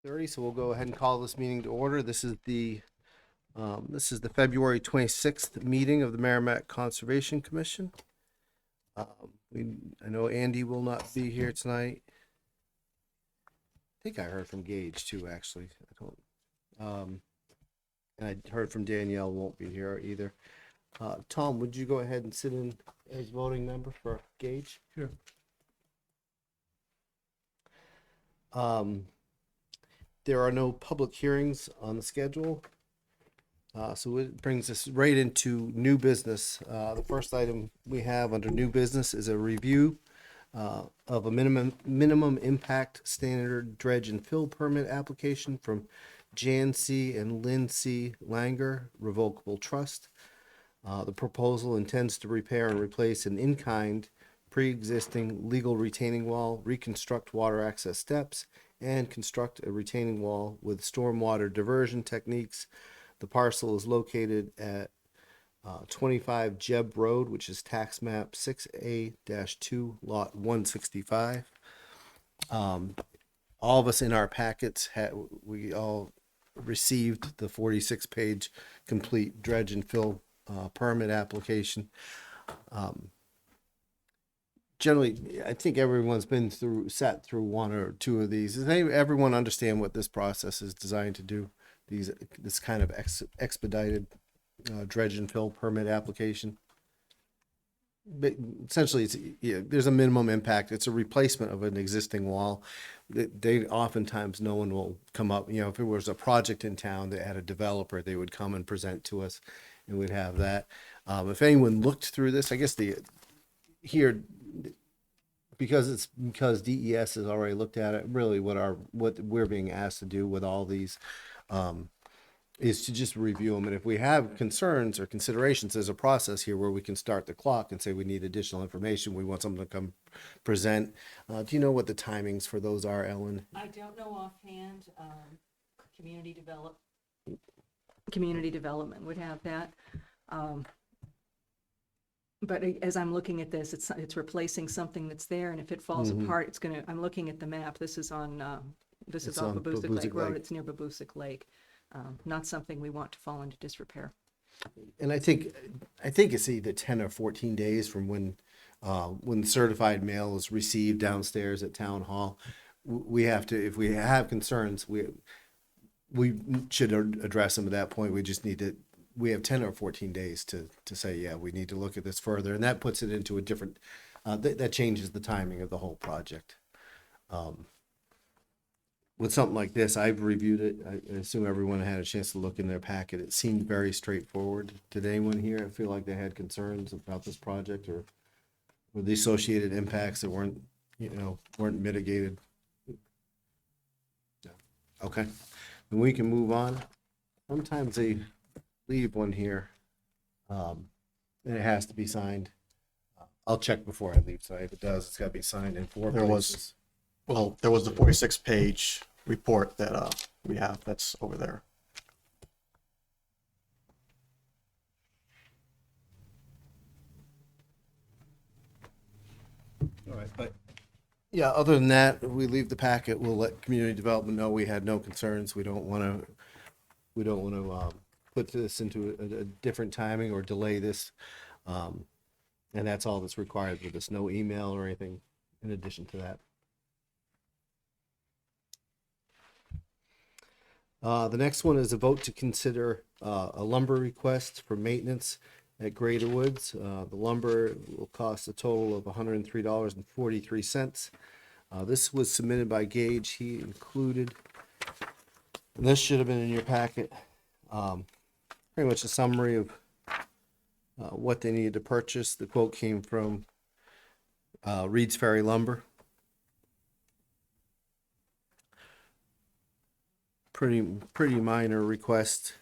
30, so we'll go ahead and call this meeting to order. This is the February 26th meeting of the Merrimack Conservation Commission. I know Andy will not be here tonight. I think I heard from Gage too, actually. And I heard from Danielle won't be here either. Tom, would you go ahead and sit in as voting member for Gage? Sure. There are no public hearings on the schedule. So it brings us right into new business. The first item we have under new business is a review of a minimum impact standard dredge and fill permit application from Jan C. and Lynn C. Langer Revocable Trust. The proposal intends to repair and replace an in-kind pre-existing legal retaining wall, reconstruct water access steps, and construct a retaining wall with stormwater diversion techniques. The parcel is located at 25 Jeb Road, which is tax map 6A-2, lot 165. All of us in our packets, we all received the 46-page complete dredge and fill permit application. Generally, I think everyone's sat through one or two of these. Does everyone understand what this process is designed to do? This kind of expedited dredge and fill permit application. But essentially, there's a minimum impact. It's a replacement of an existing wall. They oftentimes, no one will come up. If it was a project in town that had a developer, they would come and present to us, and we'd have that. If anyone looked through this, I guess because DES has already looked at it. Really, what we're being asked to do with all these is to just review them. And if we have concerns or considerations, there's a process here where we can start the clock and say we need additional information. We want someone to come present. Do you know what the timings for those are, Ellen? I don't know offhand. Community development would have that. But as I'm looking at this, it's replacing something that's there, and if it falls apart, I'm looking at the map. This is on Babusick Lake Road. It's near Babusick Lake. Not something we want to fall into disrepair. And I think it's either 10 or 14 days from when certified mail is received downstairs at town hall. We have to, if we have concerns, we should address them at that point. We have 10 or 14 days to say, yeah, we need to look at this further. And that puts it into a different, that changes the timing of the whole project. With something like this, I've reviewed it. I assume everyone had a chance to look in their packet. It seemed very straightforward. Did anyone here feel like they had concerns about this project or the associated impacts that weren't mitigated? No. Okay, then we can move on. Sometimes they leave one here, and it has to be signed. I'll check before I leave, so if it does, it's got to be signed in 4 places. There was the 46-page report that we have that's over there. All right, but yeah, other than that, we leave the packet. We'll let community development know we had no concerns. We don't want to put this into a different timing or delay this. And that's all that's required with this. No email or anything in addition to that. The next one is a vote to consider a lumber request for maintenance at Greater Woods. The lumber will cost a total of $103.43. This was submitted by Gage. He included, and this should have been in your packet, pretty much a summary of what they needed to purchase. The quote came from Reed's Ferry Lumber. Pretty minor request.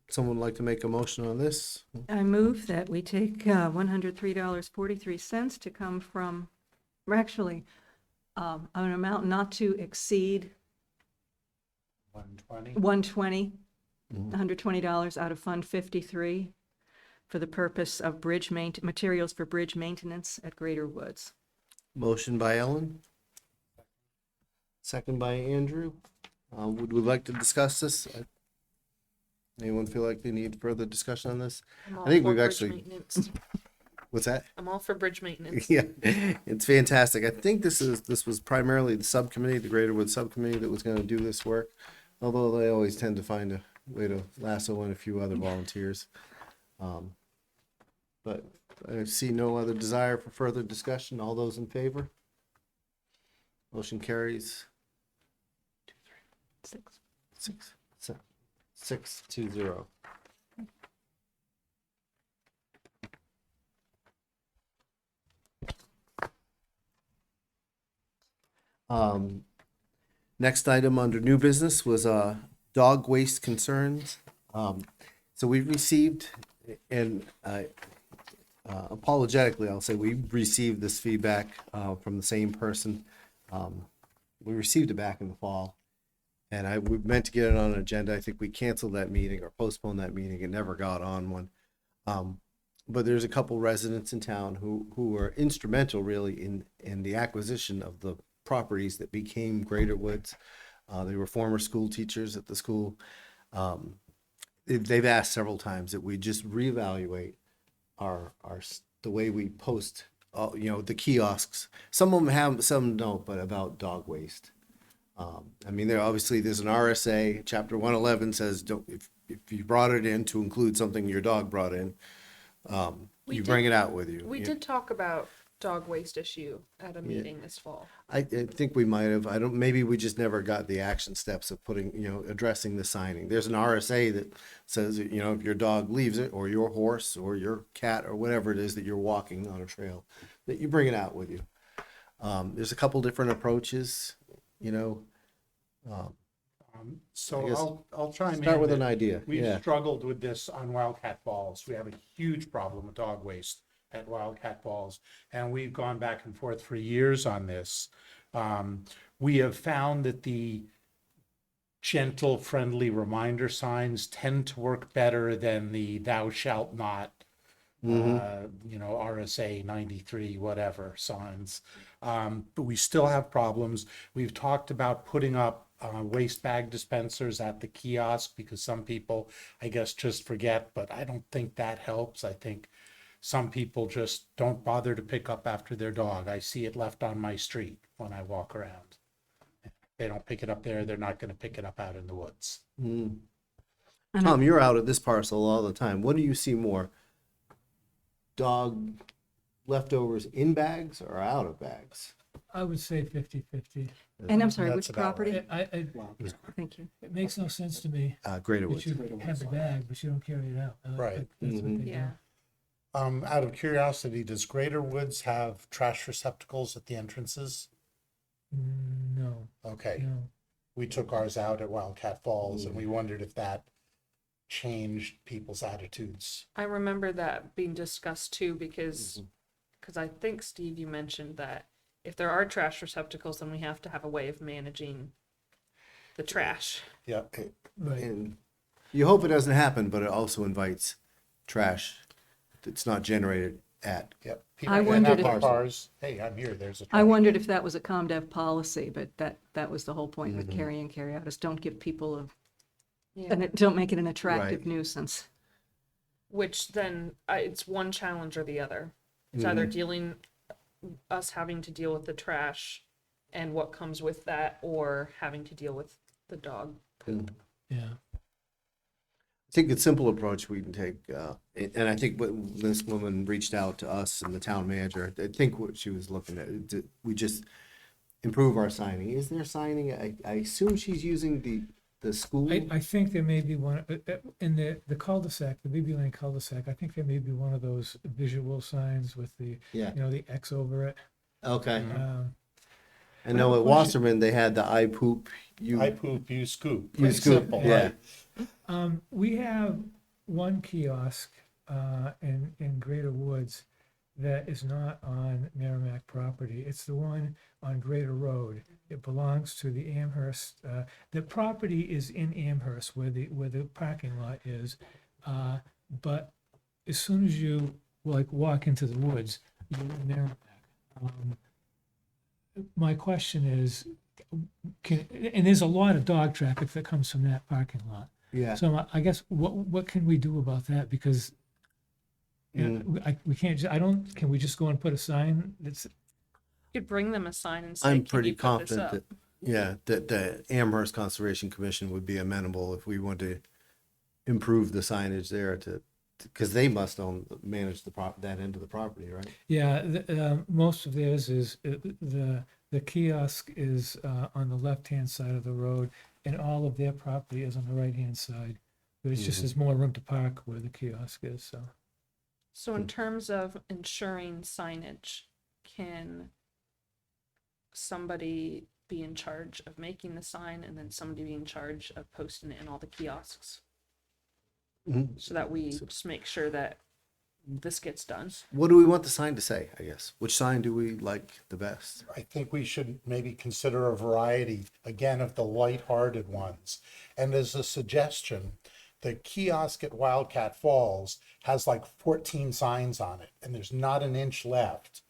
Someone like to make a motion on this? I move that we take $103.43 to come from, or actually, an amount not to exceed 120, $120 out of Fund 53 for the purpose of materials for bridge maintenance at Greater Woods. Motion by Ellen. Second by Andrew. Would we like to discuss this? Anyone feel like they need further discussion on this? I'm all I think for we've bridge actually, maintenance. what's that? I'm all for bridge maintenance. Yeah, it's fantastic. I think this was primarily the subcommittee, the Greater Woods Subcommittee that was gonna do this work. Although they always tend to find a way to lasso in a few other volunteers. But I see no other desire for further discussion. All those in favor? Motion carries 6-0. Next item under new business was dog waste concerns. So we've received, and apologetically, I'll say we received this feedback from the same person. We received it back in the fall, and we meant to get it on an agenda. I think we canceled that meeting or postponed that meeting. It never got on one. But there's a couple residents in town who were instrumental really in the acquisition of the properties that became Greater Woods. They were former school teachers at the school. They've asked several times that we just reevaluate the way we post, the kiosks. Some of them have, some don't, but about dog waste. I mean, there's an RSA, Chapter 111 says, if you brought it in to include something your dog brought in, you bring it out with you. We did talk about dog waste issue at a meeting this fall. I think we might have. Maybe we just never got the action steps of addressing the signing. There's an RSA that says, if your dog leaves it, or your horse or your cat or whatever it is that you're walking on a trail, that you bring it out with you. There's a couple different approaches, So I guess I'll chime in. start with an that idea. We've Yeah. struggled with this on Wildcat Falls. We have a huge problem with dog waste at Wildcat Falls, and we've gone back and forth for years on this. We have found that the gentle, friendly reminder signs tend to work better than the thou shalt not, RSA 93, whatever signs. But we still have problems. We've talked about putting up waste bag dispensers at the kiosk because some people, I guess, just forget, but I don't think that helps. I think some people just don't bother to pick up after their dog. I see it left on my street when I walk around. If they don't pick it up there, they're not going to pick it up out in the woods. Tom, you're out at this parcel all the time. What do you see more? Dog leftovers in bags or out of bags? I would say 50-50. And I'm sorry, That's which about property? It Thank you. makes no sense to me Greater that Woods. you have the bag, but you don't carry it out. Right. That's what they do. Yeah. Out of curiosity, does Greater Woods have trash receptacles at the entrances? No, Okay. no. We took ours out at Wildcat Falls and we wondered if that changed people's attitudes. I remember that being discussed too because I think, Steve, you mentioned that if there are trash receptacles, then we have to have a way of managing the trash. Yeah. Right. And you hope it doesn't happen, but it also invites trash that's not generated at. Yep. I People can wondered have if- their cars. Hey, I'm here. There's a I trash. wondered if that was a ComDev policy, but that was the whole point with carry in, carry out, is don't give people Yeah. don't make it an attractive Right. nuisance. Which then it's one challenge or the other. It's either us having to deal with the trash and what comes with that, or having to deal with the dog. Yeah. I think a simple approach we can take, and I think when this woman reached out to us and the town manager, I think what she was looking at, we just improve our signing. Is there signing? I assume she's using the school. I think there may be one, in the cul-de-sac, the BB Lane cul-de-sac, I think there may be one of those visual signs with the, Yeah. the X over it. Okay. Um, I know at Wasserman, they had the I poop, you I poop, you scoop. you Pretty scoop. simple, Yeah. right? We have one kiosk in Greater Woods that is not on Merrimack property. It's the one on Greater Road. It belongs to the Amherst. The property is in Amherst where the parking lot is. But as soon as you walk into the woods, you're in Merrimack. my question is, and there's a lot of dog traffic that comes from that parking lot. Yeah. So I guess what can we do about that? Because you know, we can't, can we just go and put a sign that's, You could bring them a sign and say, I'm "Can pretty you put this confident up?" that, yeah, that the Amherst Conservation Commission would be amenable if we want to improve the signage there because they must manage that end of the property, right? yeah, most of theirs is, the kiosk is on the left-hand side of the road, and all of their property is on the right-hand side. But it's just, there's more room to park where the kiosk is, so. So in terms of ensuring signage, can somebody be in charge of making the sign and then somebody be in charge of posting it in all the kiosks? So that we just make sure that this gets done. What do we want the sign to say, I guess? Which sign do we like the best? I think we should maybe consider a variety, again, of the lighthearted ones. And as a suggestion, the kiosk at Wildcat Falls has like 14 signs on it, and there's not an inch left.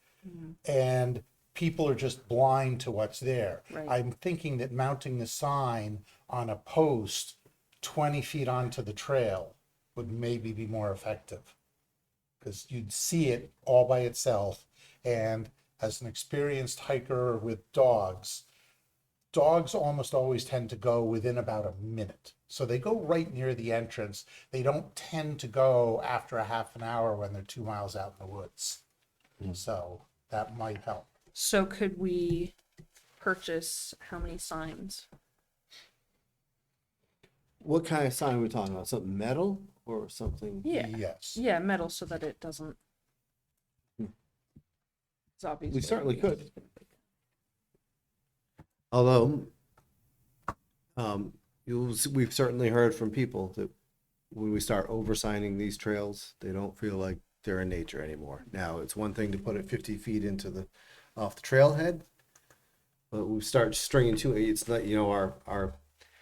And people are just blind to what's there. Right. I'm thinking that mounting the sign on a post 20 feet onto the trail would maybe be more effective, because you'd see it all by itself. And as an experienced hiker with dogs almost always tend to go within about a minute. So they go right near the entrance. They don't tend to go after a half an hour when they're 2 miles out in the woods. So that might help. So could we purchase how many signs? What kind of sign are we talking about? Something metal or something? Yeah. Yes. Yeah, metal so that it doesn't. It's obviously. We certainly could. Although, we've certainly heard from people that when we start oversigning these trails, they don't feel like they're in nature anymore. Now, it's one thing to put it 50 feet off the trailhead, but we start stringing to it. It's not,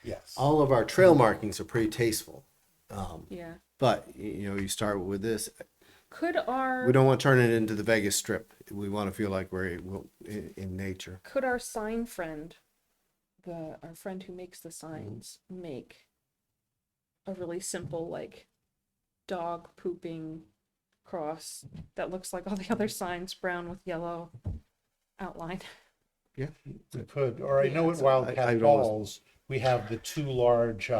Yes. all of our trail markings are pretty tasteful. Yeah. But, you start with this. Could our We don't want to turn it into the Vegas Strip. We want to feel like we're in nature. could our sign friend, our friend who makes the signs, make a really simple like dog pooping cross that looks like all the other signs, brown with yellow outline? Yeah. We could, or I know at I- Wildcat I'd almost- Falls, we have the 2 large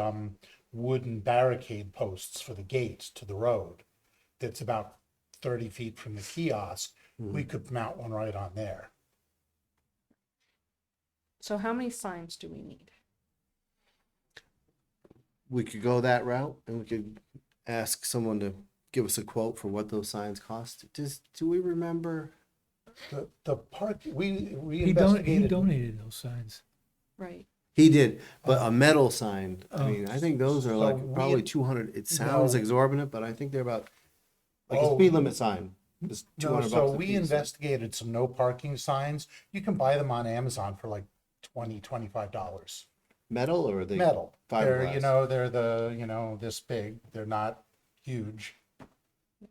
wooden barricade posts for the gate to the road. That's about 30 feet from the kiosk. We could mount one right on there. So how many signs do we need? We could go that route and we could ask someone to give us a quote for what those signs cost. Do we remember? The park, we He investigated. donated those signs. Right. He did, but a metal sign, I Oh. mean, I think those are So like we probably had- 200. It sounds No. exorbitant, but I think they're about like a Oh. speed limit sign. It's No, 200 so bucks a we piece. investigated some no parking signs. You can buy them on Amazon for like $25. Metal or are they Metal. They're, fiberglass? they're this big. They're not huge,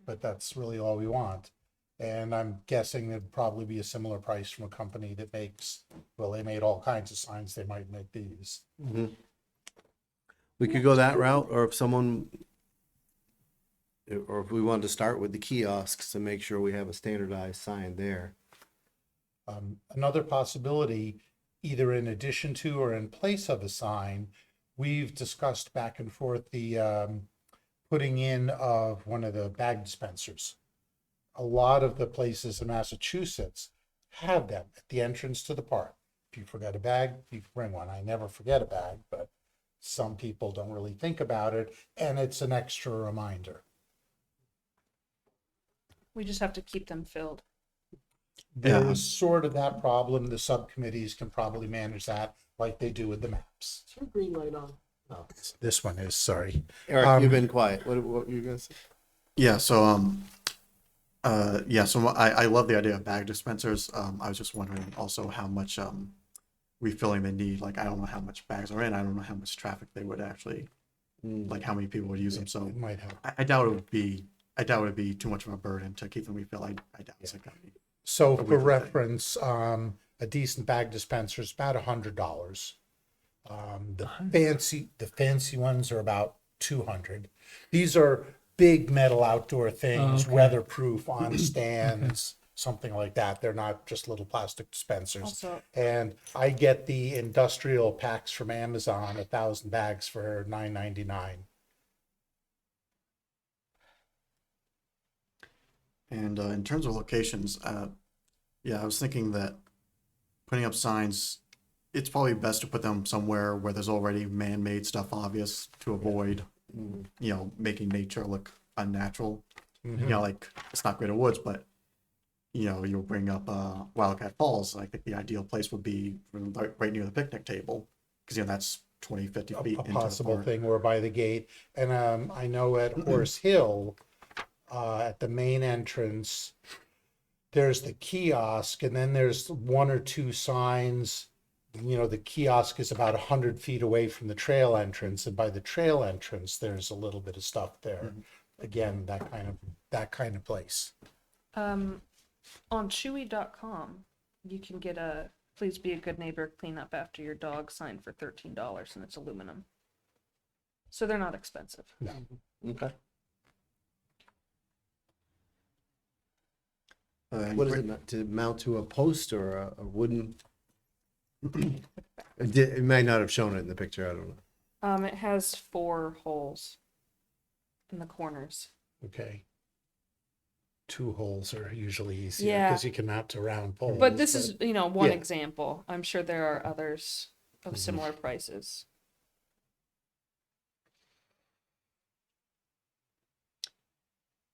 but that's really all we want. And I'm guessing it'd probably be a similar price from a company that makes, well, they made all kinds of signs. They might make these. We could go that route, or if we wanted to start with the kiosks to make sure we have a standardized sign there. Another possibility, either in addition to or in place of a sign, we've discussed back and forth the putting in of one of the bag dispensers. A lot of the places in Massachusetts have them at the entrance to the park. If you forget a bag, you can bring one. I never forget a bag, but some people don't really think about it, and it's an extra reminder. We just have to keep them filled. There is sort of that problem. The subcommittees can probably manage that like they do with the maps. Is there a green light on? This one is, sorry. Eric, you've been quiet. What were you gonna say? Yeah, so I love the idea of bag dispensers. I was just wondering also how much refilling they need. Like I don't know how much bags are in. I don't know how much traffic they would actually like how many people would use them. So It might help. I doubt it would be too much of a burden to keep them refilled. I doubt it's gonna be. So A for weekly thing. reference, a decent bag dispenser is about $100. The fancy ones are about 200. These are big metal outdoor things, okay. weatherproof on stands, something like that. They're not just little plastic dispensers. Also- And I get the industrial packs from Amazon, 1,000 bags for $9.99. And in terms of locations, yeah, I was thinking that putting up signs, it's probably best to put them somewhere where there's already man-made stuff obvious to avoid, making nature look unnatural. Like it's not Greater Woods, but you'll bring up Wildcat Falls. I think the ideal place would be right near the picnic table, because that's 20, 50 feet A into the possible park. thing or by the gate. And I know at Horse Hill, at the main entrance, there's the kiosk, and then there's one or two signs. The kiosk is about 100 feet away from the trail entrance, and by the trail entrance, there's a little bit of stuff there. Again, that kind of place. On Chewy.com, you can get a "Please be a good neighbor, clean up after your dog" sign for $13, and it's aluminum. So they're not expensive. Okay. And What is it, to mount to a post or a wooden? It may not have shown it in the picture, I don't know. It has 4 holes in the corners. Okay. 2 holes are usually easier Yeah. because you can mount to round poles. But this is, one Yeah. example. I'm sure there are others of similar prices.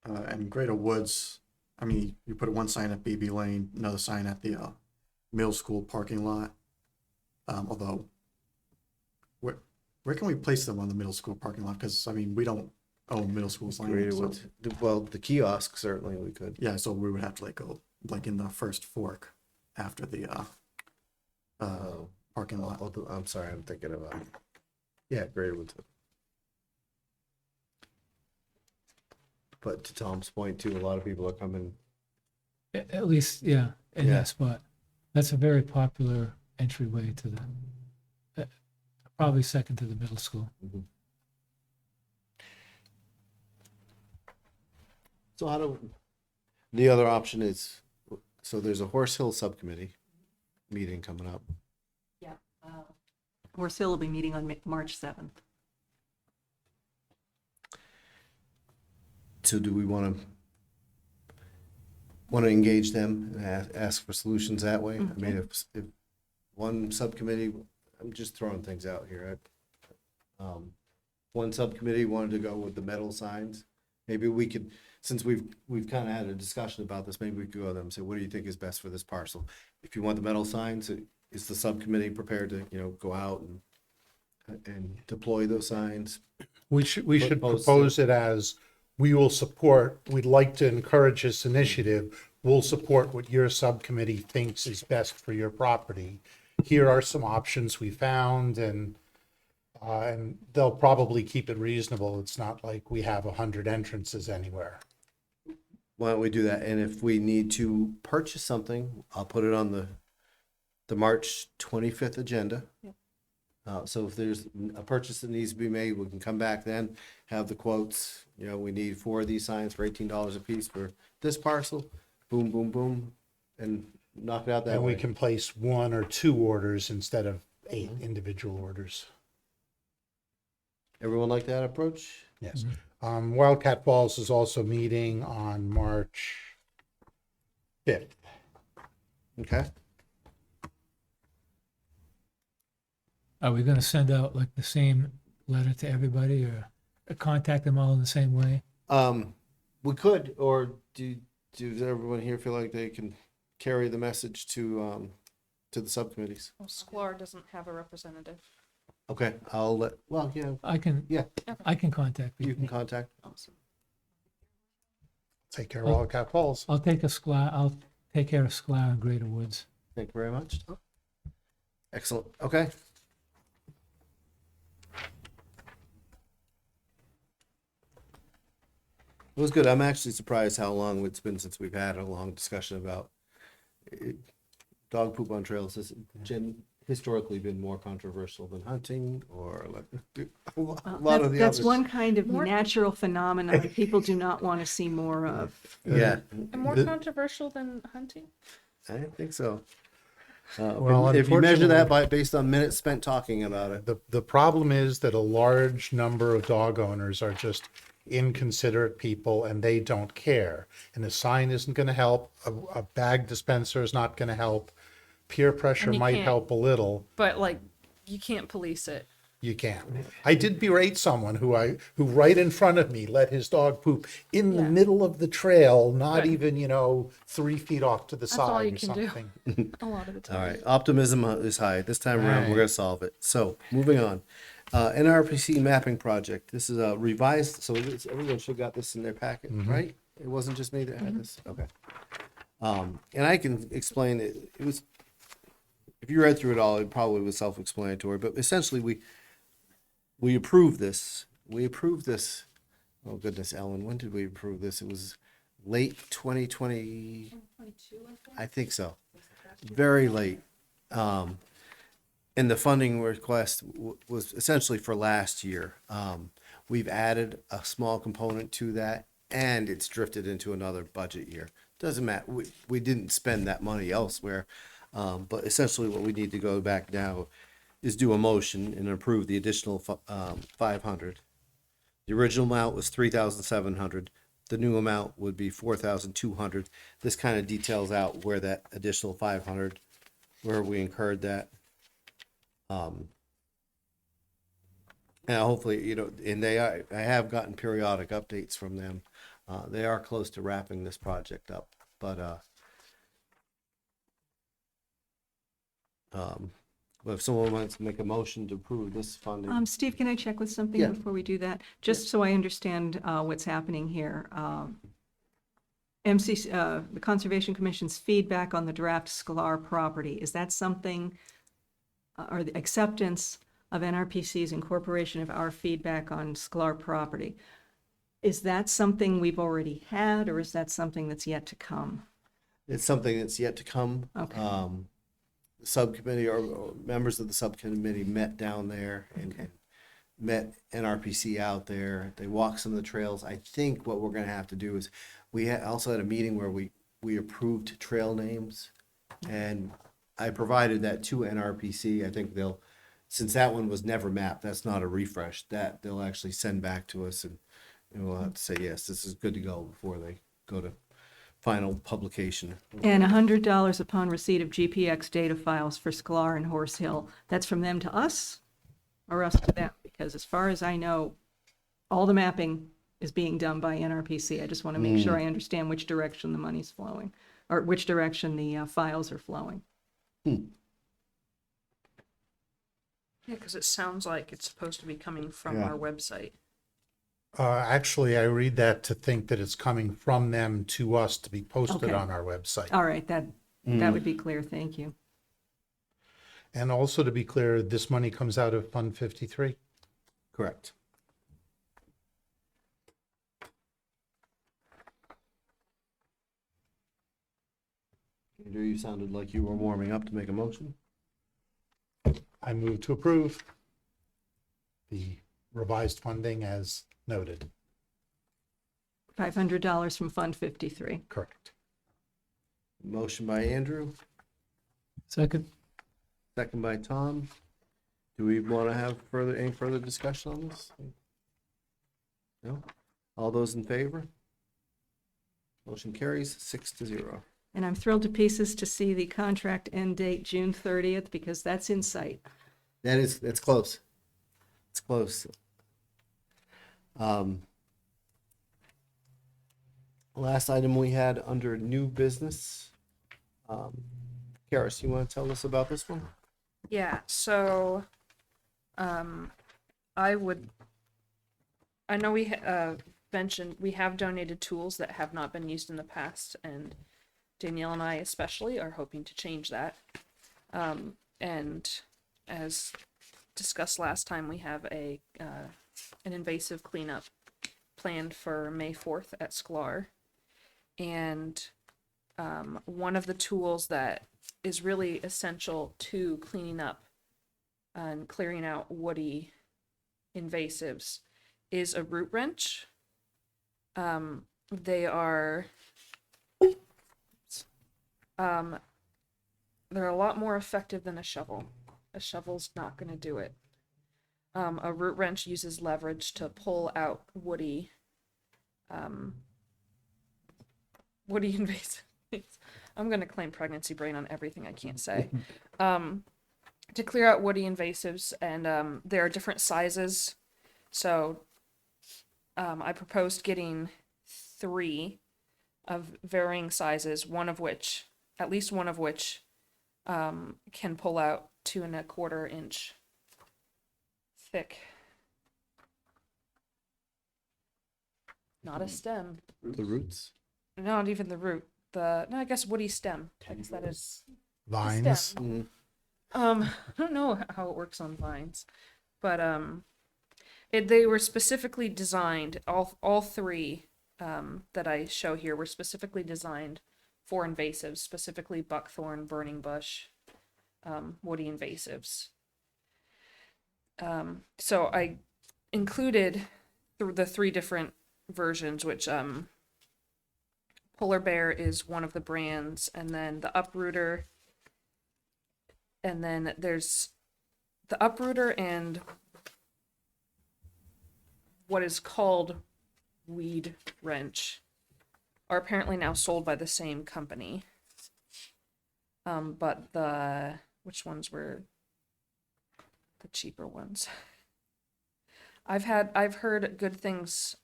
And Greater Woods, I mean, you put one sign at BB Lane, another sign at the middle school parking lot. Although, where can we place them on the middle school parking lot? Because I mean, we don't own middle school's land. Greater So, Woods. Well, the kiosk certainly we could. yeah, so we would have to go in the first fork after the parking lot. I'm sorry, I'm thinking of yeah, Greater Woods. But to Tom's point too, a lot of people are coming. At least, yeah, in Yeah. that spot. That's a very popular entryway to probably second to the middle school. So the other option is, so there's a Horse Hill subcommittee meeting coming up. Horse Hill will be meeting on March 7th. So do we want to engage them and ask for solutions that way? I mean, if one subcommittee, I'm just throwing things out here. One subcommittee wanted to go with the metal signs. Maybe we could, since we've kind of had a discussion about this, maybe we could go to them and say, what do you think is best for this parcel? If you want the metal signs, is the subcommittee prepared to, go out and deploy those signs? We should Propose propose it as, we'd like to encourage this initiative. We'll support what your subcommittee thinks is best for your property. Here are some options we found, and they'll probably keep it reasonable. It's not like we have 100 entrances anywhere. Why don't we do that? And if we need to purchase something, I'll put it on the March 25th agenda. So if there's a purchase that needs to be made, we can come back then, have the quotes. We need 4 of these signs for $18 a piece for this parcel. Boom, boom, boom, and knock it out that And way. we can place 1 or 2 orders instead of 8 individual orders. Everyone like that approach? Yes. Wildcat Falls is also meeting on March 5th. Okay. Are we gonna send out like the same letter to everybody or contact them all in the same way? We could, or does everyone here feel like they can carry the message to the subcommittees? Well, Sklar doesn't have a representative. Okay, yeah, I can contact you people. can contact. Take care of Wildcat Falls. I'll take care of Sklar and Greater Woods. Thank you very much. Excellent. Okay. It was good. I'm actually surprised how long it's been since we've had a long discussion about it. dog poop on trails has historically been more controversial than hunting or like a lot of the That's others. one kind of More- natural phenomenon people do not want to see more of. Yeah, And more controversial than hunting? I think so. Well, if you measure that unfortunately- based on minutes spent talking about it, The problem is that a large number of dog owners are just inconsiderate people and they don't care. And a sign isn't going to help. A bag dispenser is not going to help. Peer pressure And you might can't- help a little. But like, you can't police it. You can't. I did berate someone who right in front of me let his dog poop in the Yeah. middle of the trail, not Right. even, 3 feet off to the That's all side you or can do. something. A lot of the time. all right, optimism is high. This time around, we're Right. going to solve it. So, moving on. NRPC mapping project. This is a revised, so everyone should have got this in their packet, right? It wasn't just me that had this? Okay. And I can explain it. It was, if you read through it all, it probably was self-explanatory, but essentially we approved this. We approved this. Oh goodness, Ellen, when did we approve this? It was late 2020. I think so. Very late. And the funding request was essentially for last year. We've added a small component to that, and it's drifted into another budget year. Doesn't matter. We didn't spend that money elsewhere, but essentially what we need to go back now is do a motion and approve the additional 500. The original amount was 3,700. The new amount would be 4,200. This kind of details out where that additional 500, where we incurred that. And hopefully, and I have gotten periodic updates from them. They are close to wrapping this project up, but if someone wants to make a motion to approve this funding, Steve, can I check with something Yeah. before we do that? Just so I understand what's happening here. MCC, the Conservation Commission's feedback on the draft Sklar property, is that something, or the acceptance of NRPC's incorporation of our feedback on Sklar property, is that something we've already had, or is that something that's yet to come? it's something that's yet to come. Okay. The subcommittee or members of the subcommittee met down there and met NRPC out there. They walked some of the trails. I think what we're going to have to do is also had a meeting where we approved trail names, and I provided that to NRPC. I think since that one was never mapped, that's not a refresh, that they'll actually send back to us, and we'll have to say, yes, this is good to go before they go to final publication. And $100 upon receipt of GPX data files for Sklar and Horse Hill. That's from them to us or us to them? Because as far as I know, all the mapping is being done by NRPC. I just want to make sure I understand which direction the money's flowing, or which direction the files are flowing. Yeah, because it sounds like it's supposed to be coming from Yeah. our website. Actually, I read that to think that it's coming from them to us to be posted Okay. on our website. All right, that would be clear. Thank you. And also to be clear, this money comes out of Fund 53. Correct. Andrew, you sounded like you were warming up to make a motion. I move to approve the revised funding as noted. $500 from Fund 53. Correct. Motion by Andrew, Second. second by Tom. Do we want to have any further discussion on this? No? All those in favor? Motion carries 6-0. And I'm thrilled to pieces to see the contract end date June 30th, because that's in sight. It's close. It's close. Last item we had under new business. Karis, you want to tell us about this one? Yeah, so I know we mentioned we have donated tools that have not been used in the past, and Danielle and I especially are hoping to change that. And as discussed last time, we have an invasive cleanup planned for May 4th at Sklar. And one of the tools that is really essential to cleaning up and clearing out woody invasives is a root wrench. They are they're a lot more effective than a shovel. A shovel's not going to do it. A root wrench uses leverage to pull out woody invasive things. I'm going to claim pregnancy brain on everything I can't say. To clear out woody invasives, and there are different sizes. So I proposed getting 3 of varying sizes, at least one of which can pull out 2 1/4 inch thick. Not a stem. The roots. Not even the root. I guess woody stem. I guess that is Vines. stem. I don't know how it works on vines, but they were specifically designed. All 3 that I show here were specifically designed for invasives, specifically buckthorn, burning bush, woody invasives. So I included the 3 different versions, which Polar Bear is one of the brands, and then the Uprooter, and then there's the Uprooter and what is called Weed Wrench are apparently now sold by the same company. But which ones were the cheaper ones? I've heard good things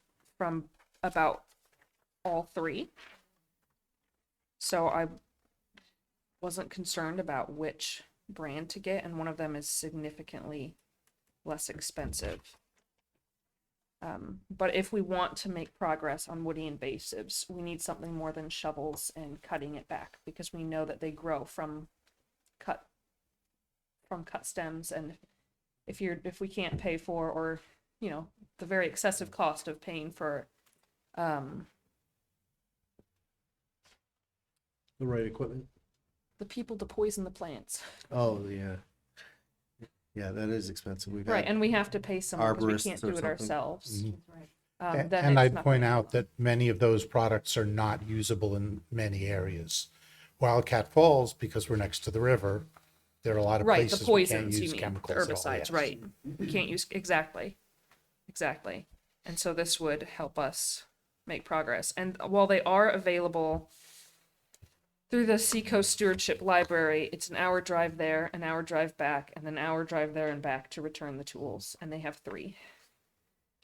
about all 3. So I wasn't concerned about which brand to get, and one of them is significantly less expensive. But if we want to make progress on woody invasives, we need something more than shovels and cutting it back, because we know that they grow from cut stems, and if we can't pay for, or the very excessive cost of paying for The right equipment. the people to poison the plants. Oh, yeah. Yeah, that is expensive. We've Right, had, and we have to pay someone because we arborists can't or do it something. ourselves. A- Then And it's I'd not point gonna- out that many of those products are not usable in many areas. Wildcat Falls, because we're next to the river, there are a lot of Right, the places we can't poisons, you use mean, the chemicals at all, herbicides, yes. right. We can't use, exactly. And so this would help us make progress. And while they are available through the Seacoast Stewardship Library, it's an hour drive there, an hour drive back, and an hour drive there and back to return the tools. And they have 3,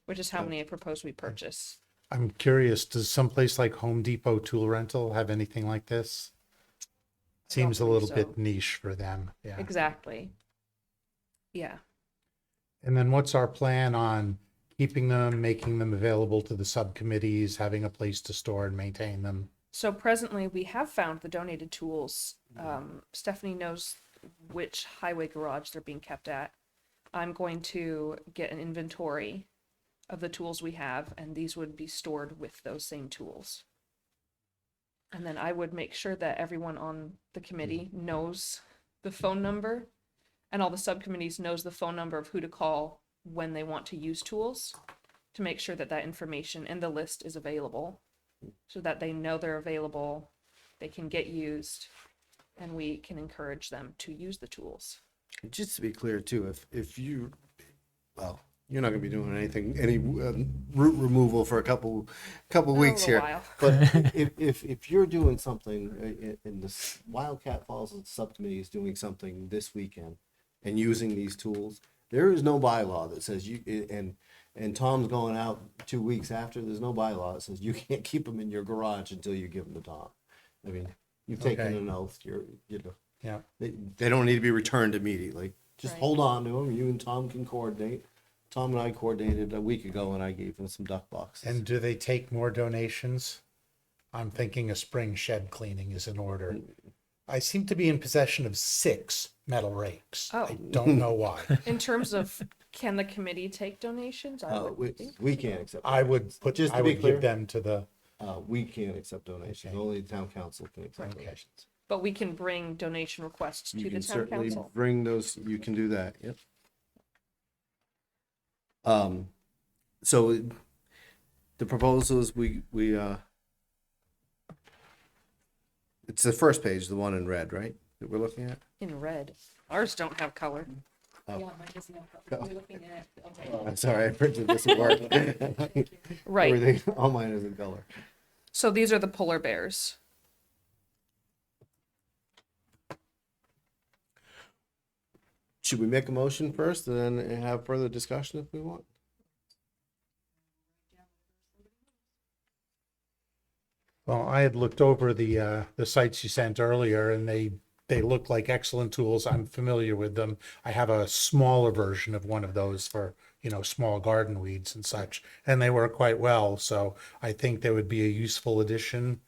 which is how many I propose we purchase. I'm curious, does someplace like Home Depot Tool Rental have anything like this? Seems a believe little so. bit niche for them, yeah. Exactly. Yeah. And then what's our plan on keeping them, making them available to the subcommittees, having a place to store and maintain them? So presently, we have found the donated tools. Stephanie knows which highway garage they're being kept at. I'm going to get an inventory of the tools we have, and these would be stored with those same tools. And then I would make sure that everyone on the committee knows the phone number, and all the subcommittees knows the phone number of who to call when they want to use tools, to make sure that that information in the list is available, so that they know they're available, they can get used, and we can encourage them to use the tools. just to be clear too, if you, well, you're not going to be doing any root removal for a couple weeks little here. while. But if you're doing something in this Wildcat Falls subcommittee is doing something this weekend and using these tools, there is no bylaw that says you, and Tom's going out 2 weeks after, there's no bylaw that says you can't keep them in your garage until you give them to Tom. I mean, you've taken Okay. an oath, Yeah. they don't need to be returned immediately. Just Right. hold on to them. You and Tom can coordinate. Tom and I coordinated a week ago, and I gave him some duck boxes. And do they take more donations? I'm thinking a spring shed cleaning is in order. I seem to be in possession of 6 metal rakes. Oh. I don't know why. In terms of, can the committee take donations? I would think we so. can't accept. I would put, Just to I be would clear. give them to We can't accept donations. Okay. Only the town council can accept Okay. donations. But we can bring donation requests to You the can town certainly council. bring those, you can do that, yep. So the proposal is it's the first page, the one in red, right, that we're looking at? In red. Ours don't have color. Oh. Yeah, mine doesn't have, we're looking at, okay. I'm sorry, I printed this at work. Right. Everything, all mine is in color. So these are the polar bears. Should we make a motion first and then have further discussion if we want? Well, I had looked over the sites you sent earlier, and they look like excellent tools. I'm familiar with them. I have a smaller version of one of those for, small garden weeds and such, and they work quite well. So I think they would be a useful addition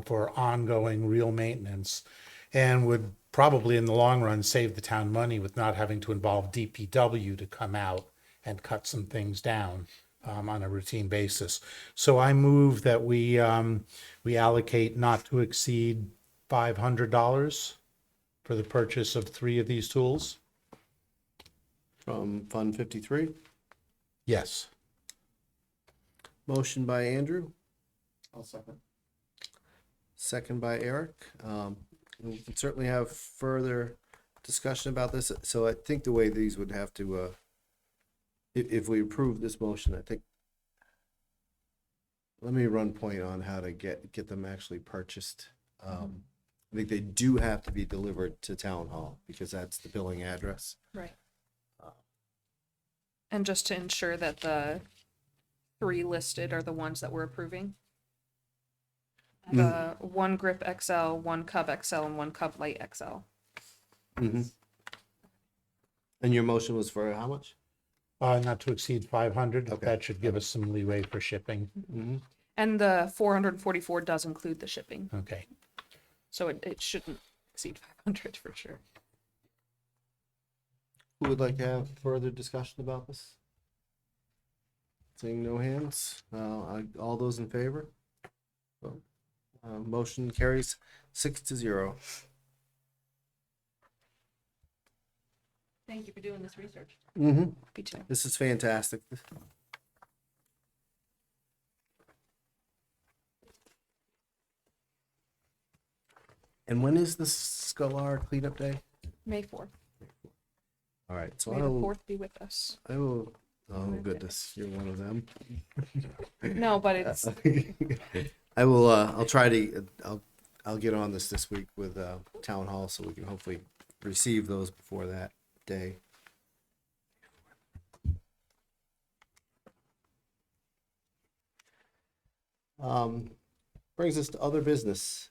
for ongoing real maintenance, and would probably in the long run save the town money with not having to involve DPW to come out and cut some things down on a routine basis. So I move that we allocate not to exceed $500 for the purchase of 3 of these tools. From Fund 53, Yes. motion by Andrew, I'll second. second by Eric. We can certainly have further discussion about this. So I think the way these would have to, if we approve this motion, I think, let me run point on how to get them actually purchased. I think they do have to be delivered to town hall because that's the billing address. Right. And just to ensure that the 3 listed are the ones that we're approving. The 1 Grip XL, 1 Cub XL, and 1 Cub Light XL. Mm-hmm. And your motion was for how much? Not to exceed 500. Okay. That should give us some leeway for shipping. Mm-hmm. And the 444 does include the shipping. Okay. So it shouldn't exceed 500 for sure. Who would like to have further discussion about this? Seeing no hands, all those in favor? So, motion carries 6-0. Thank you for doing this research. Mm-hmm. Me too. This is fantastic. And when is the Scholar cleanup day? May 4th. All right, so May the 4th be with us. I will, oh goodness, you're one of them. No, but it's I will, I'll try to, I'll get on this week with, town hall so we can hopefully receive those before that day. Brings us to other business.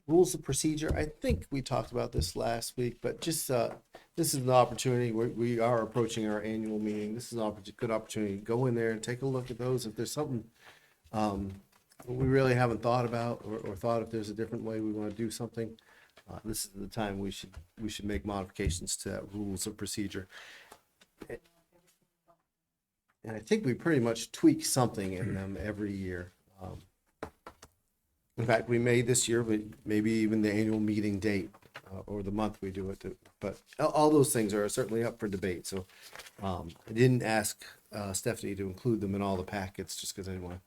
Rules of procedure. I think we talked about this last week, but just this is an opportunity. We are approaching our annual meeting. This is a good opportunity. Go in there and take a look at those. If there's something we really haven't thought about, or thought if there's a different way we want to do something, this is the time we should make modifications to that rules of procedure. And I think we pretty much tweak something in them every year. In fact, we may this year, but maybe even the annual meeting date or the month we do it. But all those things are certainly up for debate. So I didn't ask Stephanie to include them in all the packets just because I didn't want to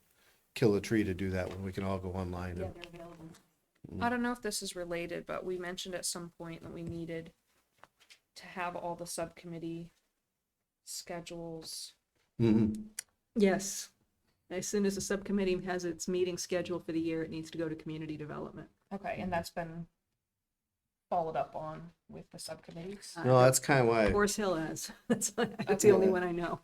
kill a tree to do that when we can all go online. Yeah, And, they're available. I don't know if this is related, but we mentioned at some point that we needed to have all the subcommittee schedules. Mhm. Yes. As soon as the subcommittee has its meeting scheduled for the year, it needs to go to community development. Okay, and that's been followed up on with the subcommittees. No, that's kind of why. Forest Hill has. That's the only one I know.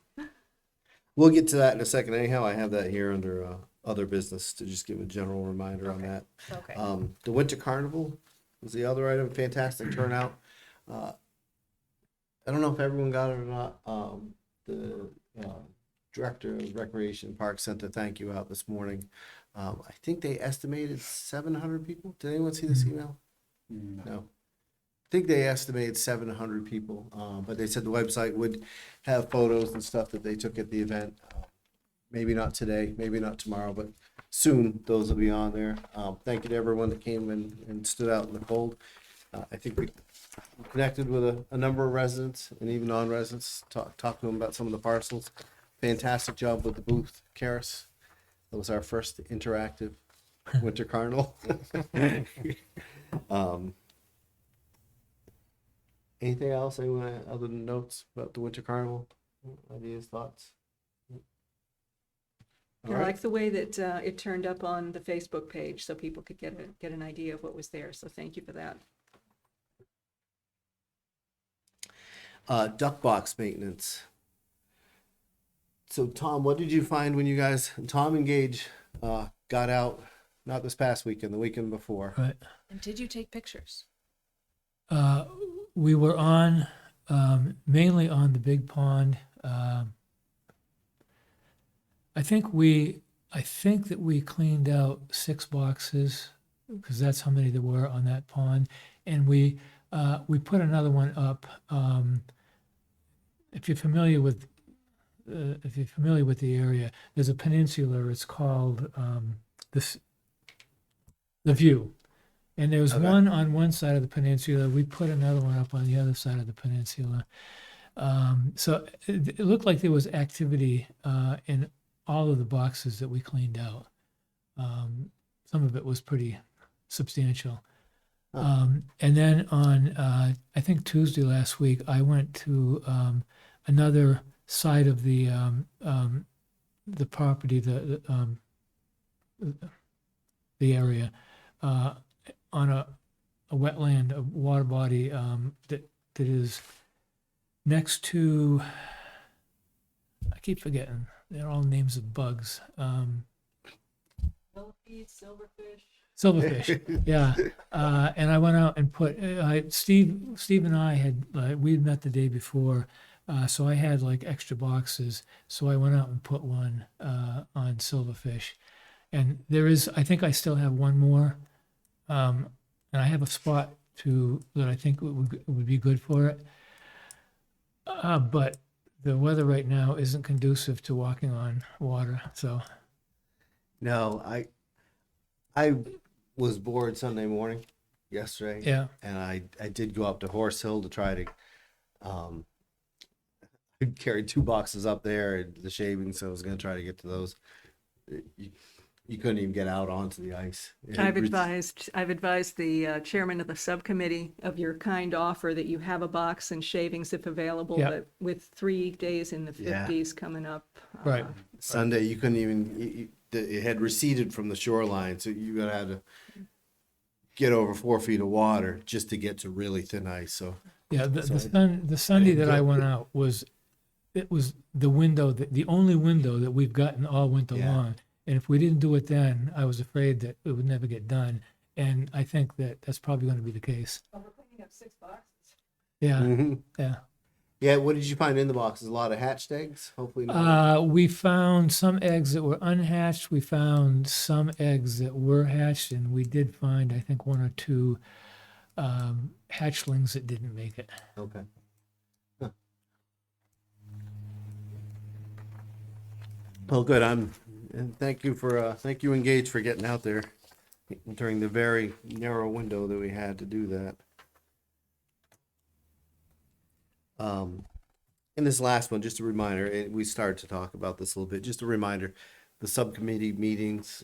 We'll get to that in a second. Anyhow, I have that here under other business to just give a general reminder on Okay. that. Okay. The Winter Carnival was the other item. Fantastic turnout. I don't know if everyone got it or not. The director of Recreation and Parks sent a thank you out this morning. I think they estimated 700 people. Did anyone see this email? No. I think they estimated 700 people, but they said the website would have photos and stuff that they took at the event. maybe not today, maybe not tomorrow, but soon those will be on there. Thank you to everyone that came and stood out in the cold. I think we connected with a number of residents and even non-residents, talked to them about some of the parcels. Fantastic job with the booth, Karis. That was our first interactive winter carnival. Anything else? Anyone other than notes about the winter carnival? Ideas, thoughts? I like the way that it turned up on the Facebook page so people could get an idea of what was there. So thank you for that. Duck box maintenance. So Tom, what did you find when you guys, Tom and Gage, got out, not this past weekend, the weekend before? Right. And did you take pictures? We were on, mainly on the big pond. I think that we cleaned out 6 boxes because that's how many there were on that pond, and we put another one up. If you're familiar with the area, there's a peninsula. It's called the View, and there was Okay. one on one side of the peninsula. We put another one up on the other side of the peninsula. So it looked like there was activity in all of the boxes that we cleaned out. Some of it was pretty substantial. And then on, I think Tuesday last week, I went to another side of the property, the area, on a wetland, a water body that is next to, I keep forgetting, they're all names of bugs. Millipedes, silverfish. Silverfish, yeah. And I went out and put, Steve and I had, we'd met the day before, so I had like extra boxes. So I went out and put one on silverfish. And there is, I think I still have one more. And I have a spot that I think would be good for it. But the weather right now isn't conducive to walking on water, so. No, I was bored Sunday morning yesterday. Yeah. And I did go up to Horse Hill to try to I carried 2 boxes up there and the shavings, so I was gonna try to get to those. You couldn't even get out onto the ice. I've advised the chairman of the subcommittee of your kind offer that you have a box and shavings if available, Yeah. but with 3 days in the Yeah. 50s coming up. Right. Sunday you couldn't even. It had receded from the shoreline, so you gotta have to get over 4 feet of water just to get to really thin ice. So Yeah, the Sunday that I went out it was the window, the only window that we've gotten all winter Yeah. long. And if we didn't do it then, I was afraid that it would never get done. And I think that that's probably going to be the case. We're cleaning up 6 boxes. Yeah, Mhm. yeah. Yeah, what did you find in the boxes? A lot of hatched eggs? Hopefully not. We found some eggs that were unhatched. We found some eggs that were hatched, and we did find, I think, 1 or 2 hatchlings that didn't make it. Okay. Huh. Well, good. And thank you, Engage, for getting out there during the very narrow window that we had to do that. In this last one, just a reminder, and we started to talk about this a little bit, just a reminder, the subcommittee meetings,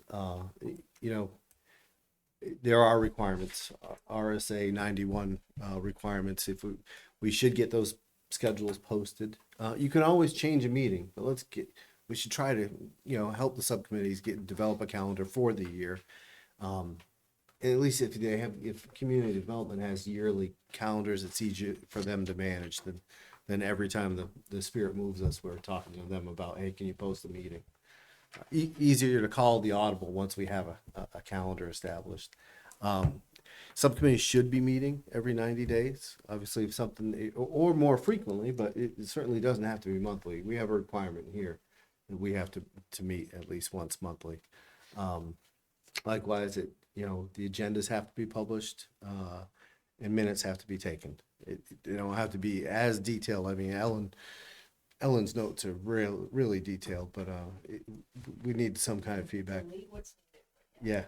there are requirements, RSA 91 requirements. If we should get those schedules posted. You can always change a meeting, but we should try to, help the subcommittees develop a calendar for the year. And at least if community development has yearly calendars, it's easier for them to manage than every time the spirit moves us, we're talking to them about, hey, can you post a meeting? Easier to call the audible once we have a calendar established. Subcommittees should be meeting every 90 days. Obviously, if something, or more frequently, but it certainly doesn't have to be monthly. We have a requirement here that we have to meet at least once monthly. Likewise, the agendas have to be published and minutes have to be taken. They don't have to be as detailed. I mean, Ellen Ellen's notes are really detailed, but we need some kind of feedback. Yeah.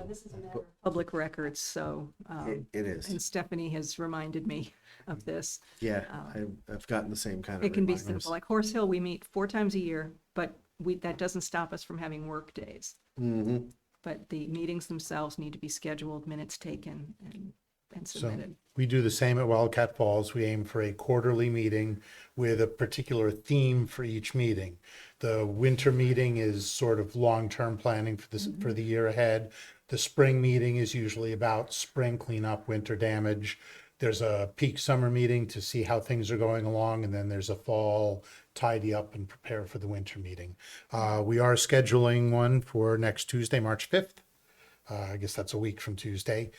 This is a matter of public records, so, It is. and Stephanie has reminded me of this. Yeah, I've gotten the same kind of It can be reminders. simple, like Horse Hill, we meet 4 times a year, but that doesn't stop us from having work days. Mm-hmm. But the meetings themselves need to be scheduled, minutes taken, and So submitted. we do the same at Wildcat Falls. We aim for a quarterly meeting with a particular theme for each meeting. The winter meeting is sort of long-term planning for this, for the year ahead. The spring meeting is usually about spring cleanup, winter damage. There's a peak summer meeting to see how things are going along, and then there's a fall tidy up and prepare for the winter meeting. We are scheduling one for next Tuesday, March 5th. I guess that's a week from Tuesday.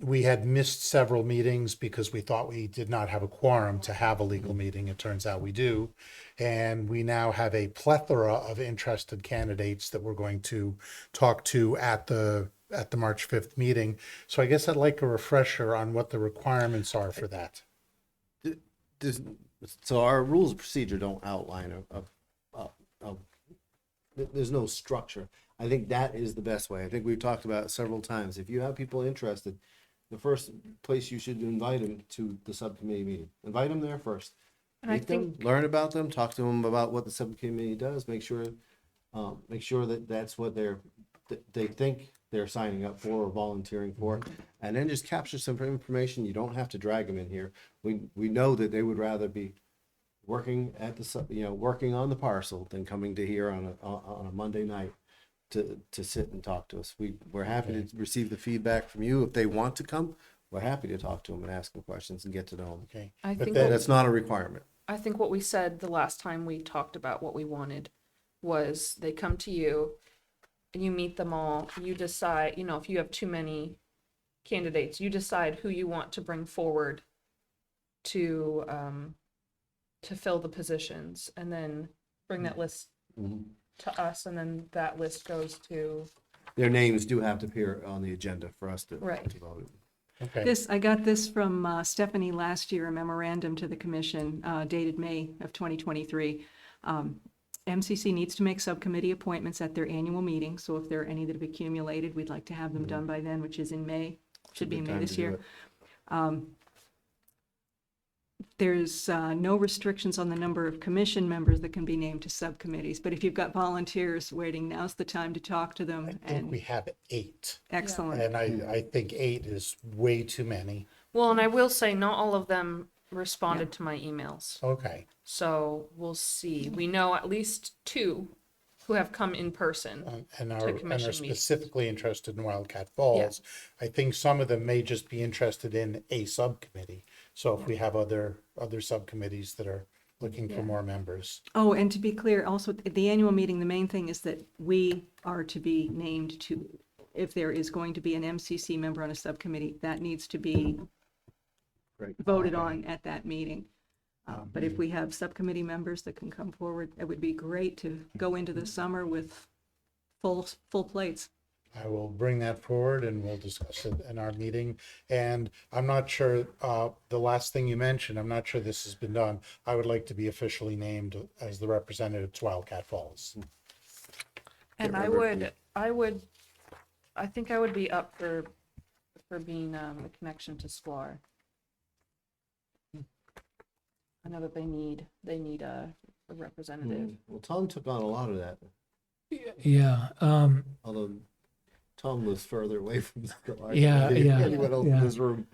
We had missed several meetings because we thought we did not have a quorum to have a legal meeting. It turns out we do. And we now have a plethora of interested candidates that we're going to talk to at the March 5th meeting. So I guess I'd like a refresher on what the requirements are for that. So our rules of procedure don't outline there's no structure. I think that is the best way. I think we've talked about it several times. If you have people interested, the first place you should invite them to the subcommittee meeting. Invite them there first. And I Meet them, think- learn about them, talk to them about what the subcommittee does. Make sure that that's what they think they're signing up for or volunteering for, and then just capture some information. You don't have to drag them in here. We know that they would rather be working at working on the parcel than coming to here on a Monday night to sit and talk to us. We're happy to receive the feedback from you. If they want to come, we're happy to talk to them and ask them questions and get to know them. Okay. I But think then- That's not a requirement. I think what we said the last time we talked about what we wanted was they come to you, you meet them all, you decide, if you have too many candidates, you decide who you want to bring forward to fill the positions, and then bring that list to us, and then that list goes to, Their names do have to appear on the agenda for us to Right. to vote. Okay. I got this from Stephanie last year, a memorandum to the commission dated May of 2023. MCC needs to make subcommittee appointments at their annual meeting, so if there are any that have accumulated, we'd like to have them done by then, which is in May, should be in Good May time this to do year. it. There's no restrictions on the number of commission members that can be named to subcommittees, but if you've got volunteers waiting, now's the time to talk to them. I think And we have 8. excellent. And I think 8 is way too many. well, and I will say, not all of them responded to my emails. Okay. So we'll see. We know at least 2 who have come in person. And To are commission meetings. specifically interested in Wildcat Falls. I think some of them may just be interested in a subcommittee. So if we have other subcommittees that are looking for more members. Oh, and to be clear, also, at the annual meeting, the main thing is that we are to be named to, if there is going to be an MCC member on a subcommittee, that needs to be Great. voted on at that meeting. But if we have subcommittee members that can come forward, it would be great to go into the summer with full plates. I will bring that forward and we'll discuss it in our meeting. And I'm not sure, the last thing you mentioned, I'm not sure this has been done. I would like to be officially named as the representative to Wildcat Falls. And I think I would be up for being a connection to SCLAR. I know that they need a representative. Well, Tom took on a lot of that, Yeah, although Tom lives further away from the Yeah, yeah, anyone else in yeah. this room.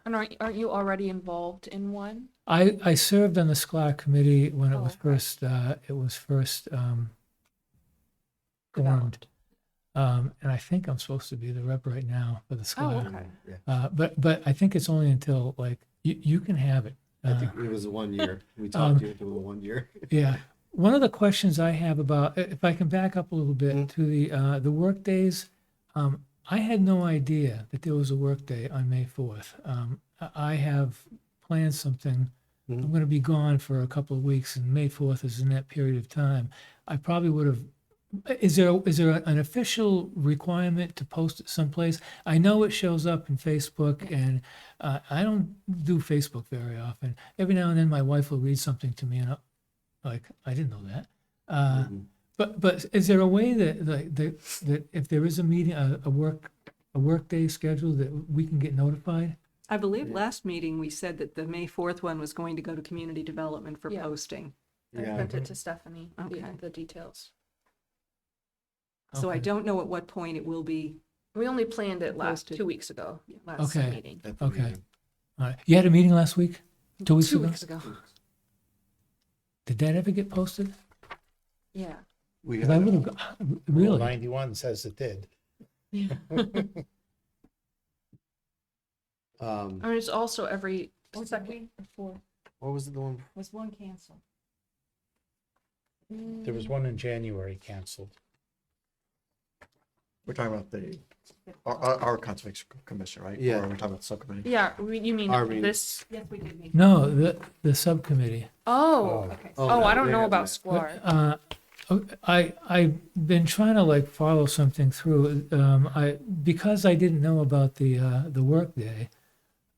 And aren't you already involved in one? I served on the SCLAR committee when it Oh, was okay. first formed. And I think I'm supposed to be the rep right now for the Oh, SCLAR. okay. Yeah, But I think it's only until like you can have it. I think it was 1 year. We talked to you for 1 year. Yeah. One of the questions I have about, if I can back up a little bit Mm. to the work days, I had no idea that there was a work day on May 4th. I have planned something. Mhm. I'm going to be gone for a couple of weeks, and May 4th is in that period of time. I probably would have is there an official requirement to post it someplace? I know it shows up in Facebook, and I don't do Facebook very often. Every now and then, my wife will read something to me, and I didn't know that. But is there a way that if there is a meeting, a work day scheduled, that we can get notified? I believe last meeting, we said that the May 4th one was going to go to community development for Yeah. posting. I Yeah. sent it to Stephanie, Okay. the details. So I Okay. don't know at what point it will be. We only planned it last Posted. 2 weeks ago, last Okay. meeting. At the Okay. meeting. All right. You had a meeting last week? 2 weeks 2 ago? weeks ago. Did that ever get posted? Yeah. We 'Cause I had, would have, Rule really? 91 says it did. I mean, it's also every second before. what was it, the one? Was one canceled? There was one in January canceled. We're talking about our conservation commission, right? Yeah. Or are we talking about the subcommittee? Yeah, you mean Our meeting. this? Yes, we did meet. No, the subcommittee. Oh, Okay. oh, I don't they know have about that. Sklar. I've been trying to like follow something through. Because I didn't know about the work day,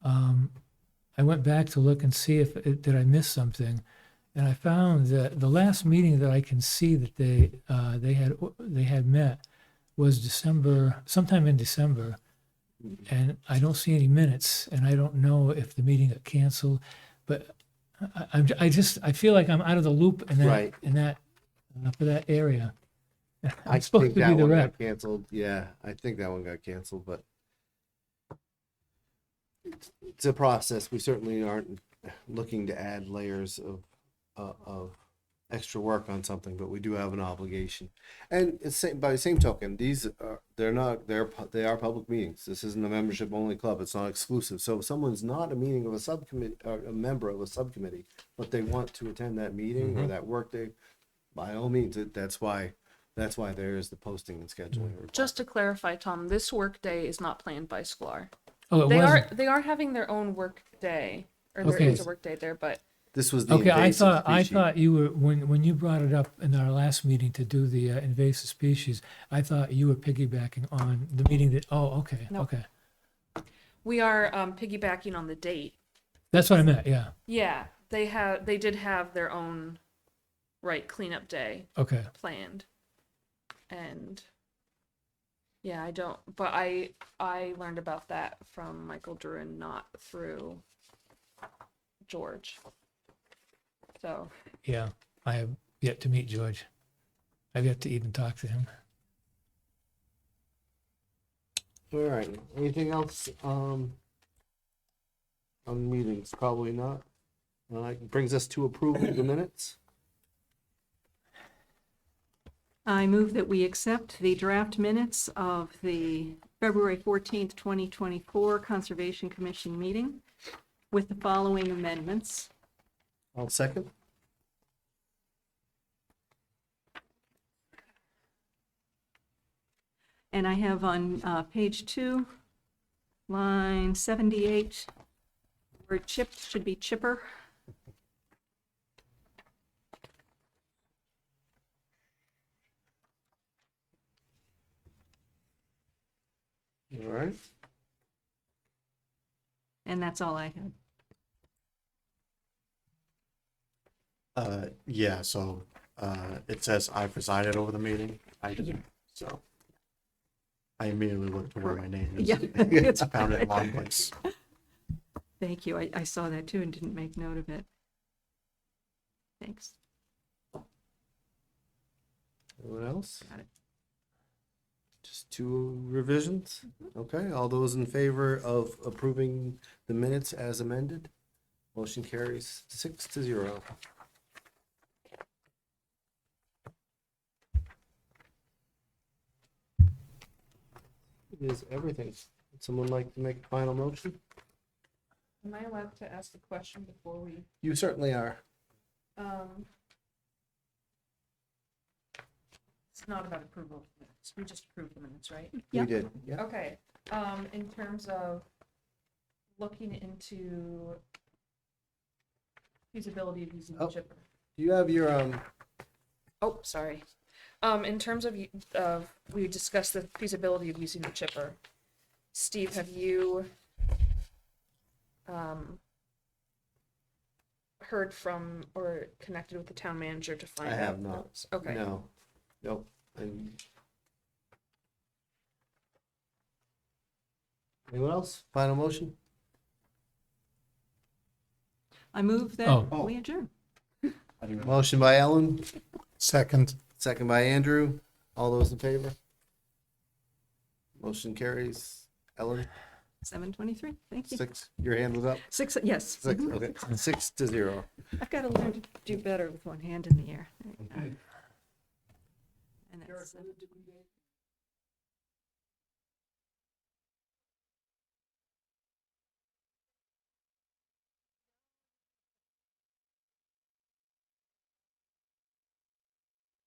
I went back to look and see if did I miss something, and I found that the last meeting that I can see that they had met was sometime in December, and I don't see any minutes, and I don't know if the meeting got canceled, but I feel like I'm out of the loop in that Right. for that area. I I'm supposed think to that be the one rep. got canceled. Yeah, I think that one got canceled, but it's a process. We certainly aren't looking to add layers of extra work on something, but we do have an obligation. And it's by the same token, they are public meetings. This isn't a membership only club. It's not exclusive. So if someone's not a meeting of a subcommittee or a member of a subcommittee, but they want to attend that meeting or that work day, by all means, that's why there is the posting and scheduling. requirement. Just to clarify, Tom, this work day is not planned by Sklar. Oh, it They wasn't. are having their own work day, or there Okay. is a work day there, but This was the Okay, I invasive thought species. you were when you brought it up in our last meeting to do the invasive species. I thought you were piggybacking on the meeting that. Oh, okay, No. okay, we are piggybacking on the date. that's what I meant. Yeah, Yeah, they did have their own cleanup day okay, planned, and yeah, I learned about that from Michael Durin, not through George. So yeah. I have yet to meet George. I've yet to even talk to him. All right. Anything else on meetings? Probably not. Brings us to approval of the minutes. I move that we accept the draft minutes of the February 14th, 2024 Conservation Commission meeting with the following amendments. I'll second. And I have on page 2, line 78, word chipped should be chipper. All right. And that's all I had. Yeah, so, it says I presided over the meeting. I didn't, so. I immediately looked to where my name is. Yeah, it's I found it in the wrong place. Thank you. I saw that too and didn't make note of it. Thanks. Anyone else? Got it. Just 2 revisions? Okay, all those in favor of approving the minutes as amended? Motion carries 6-0. Is everything. Would someone like to make a final motion? am I allowed to ask the question before we You certainly are. it's not about approval of minutes. We just approved the minutes, right? Yeah. We did, yeah. Okay, in terms of looking into feasibility of using the Oh. chipper. Do you have your, Oh, sorry. In terms of, we discussed the feasibility of using the chipper. Steve, have you, heard from or connected with the town manager to find I out? have not. Okay. No, nope. And anyone else? Final motion? I move that Oh. we adjourn. Motion by Ellen, Second. second by Andrew. All those in favor? Motion carries. Ellen, 7:23, thank you. 6, your hand was up? 6, yes. 6, Mhm. okay, 6-0. I've got to learn to do better with one hand in the air. There you go. And that's